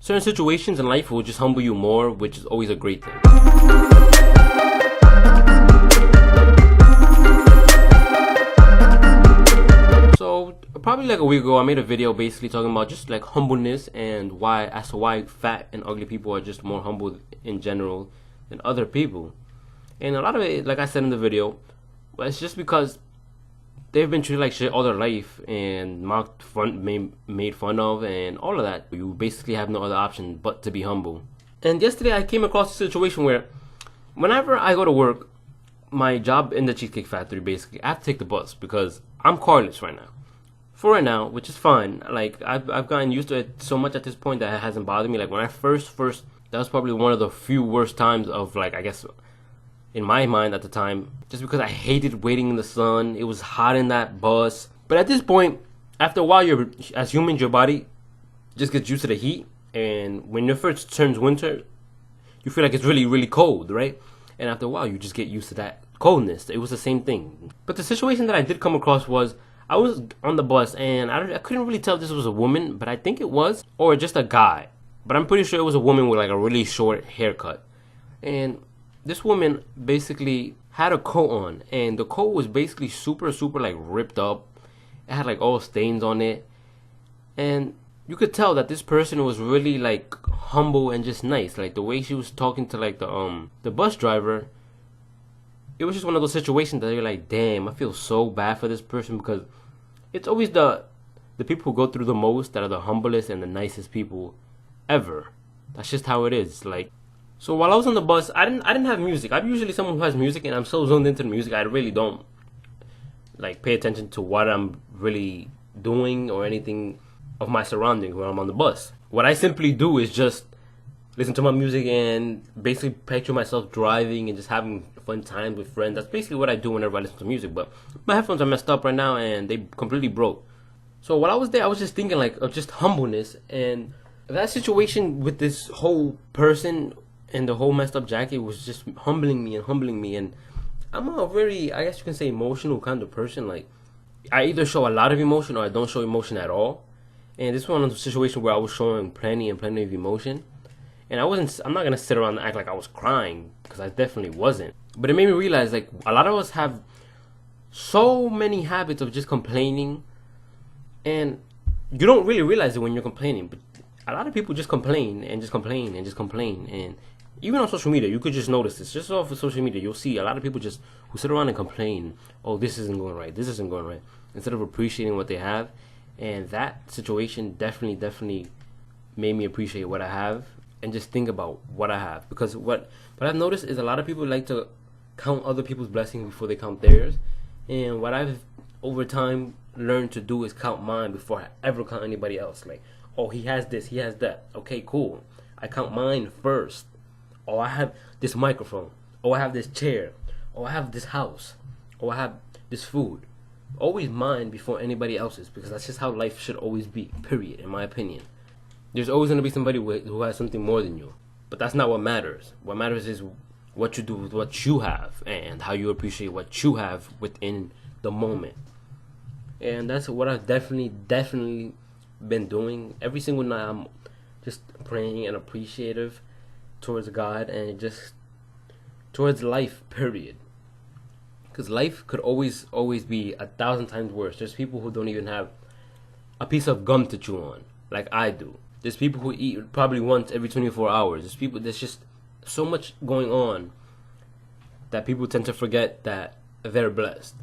certain situations in life will just humble you more, which is always a great thing. So probably like a week ago, I made a video basically talking about just like humbleness and as to why fat and ugly people are just more humble in general than other people. And a lot of it, like I said in the video, it's just because they've been treated like shit all their life and mocked fun, made fun of, and all of that. You basically have no other option but to be humble. And yesterday I came across a situation where whenever I go to work, my job in the Cheesecake Factory, basically, I have to take the bus because I'm carless right now. For right now, which is fine. Like, I've gotten used to it so much at this point that it hasn't bothered me. Like, when I first, that was probably one of the few worst times of, like, I guess, in my mind at the time, just because I hated waiting in the sun. It was hot in that bus. But at this point, after a while, as humans, your body just gets used to the heat. And when it first turns winter, you feel like it's really, really cold, right? And after a while, you just get used to that coldness. It was the same thing. But the situation that I did come across was, I was on the bus and I couldn't really tell if this was a woman, but I think it was, or just a guy. But I'm pretty sure it was a woman with like a really short haircut. And this woman basically had a coat on, and the coat was basically super like ripped up. It had like all stains on it. And you could tell that this person was really like humble and just nice. Like the way she was talking to like the bus driver, it was just one of those situations that you're like, damn, I feel so bad for this person, because it's always the people who go through the most that are the humblest and the nicest people ever. That's just how it is. Like, so while I was on the bus, I didn't have music. I'm usually someone who has music, and I'm so zoned into the music, I really don't like pay attention to what I'm really doing or anything of my surroundings when I'm on the bus. What I simply do is just listen to my music and basically picture myself driving and just having fun times with friends. That's basically what I do whenever I listen to music. But my headphones are messed up right now and they completely broke. So while I was there, I was just thinking like of just humbleness, and that situation with this whole person and the whole messed up jacket was just humbling me. And I'm a very, I guess you can say, emotional kind of person. Like, I either show a lot of emotion or I don't show emotion at all. And this was one of the situations where I was showing plenty of emotion. And I'm not gonna sit around and act like I was crying, because I definitely wasn't. But it made me realize, like, a lot of us have so many habits of just complaining, and you don't really realize it when you're complaining. But a lot of people just complain and just complain and just complain. And even on social media, you could just notice this. Just off of social media, you'll see a lot of people just who sit around and complain. Oh, this isn't going right. This isn't going right. Instead of appreciating what they have. And that situation definitely made me appreciate what I have and just think about what I have. Because what I've noticed is a lot of people like to count other people's blessings before they count theirs. And what I've over time learned to do is count mine before I ever count anybody else. Like, oh, he has this, he has that. Okay, cool. I count mine first. Oh, I have this microphone. Oh, I have this chair. Oh, I have this house. Oh, I have this food. Always mine before anybody else's, because that's just how life should always be, period, in my opinion. There's always going to be somebody who has something more than you, but that's not what matters. What matters is what you do with what you have and how you appreciate what you have within the moment. And that's what I've definitely been doing. Every single night I'm just praying and appreciative towards God and just towards life, period. Because life could always be 1,000 times worse. There's people who don't even have a piece of gum to chew on, like I do. There's people who eat probably once every 24 hours. There's just so much going on that people tend to forget that they're blessed.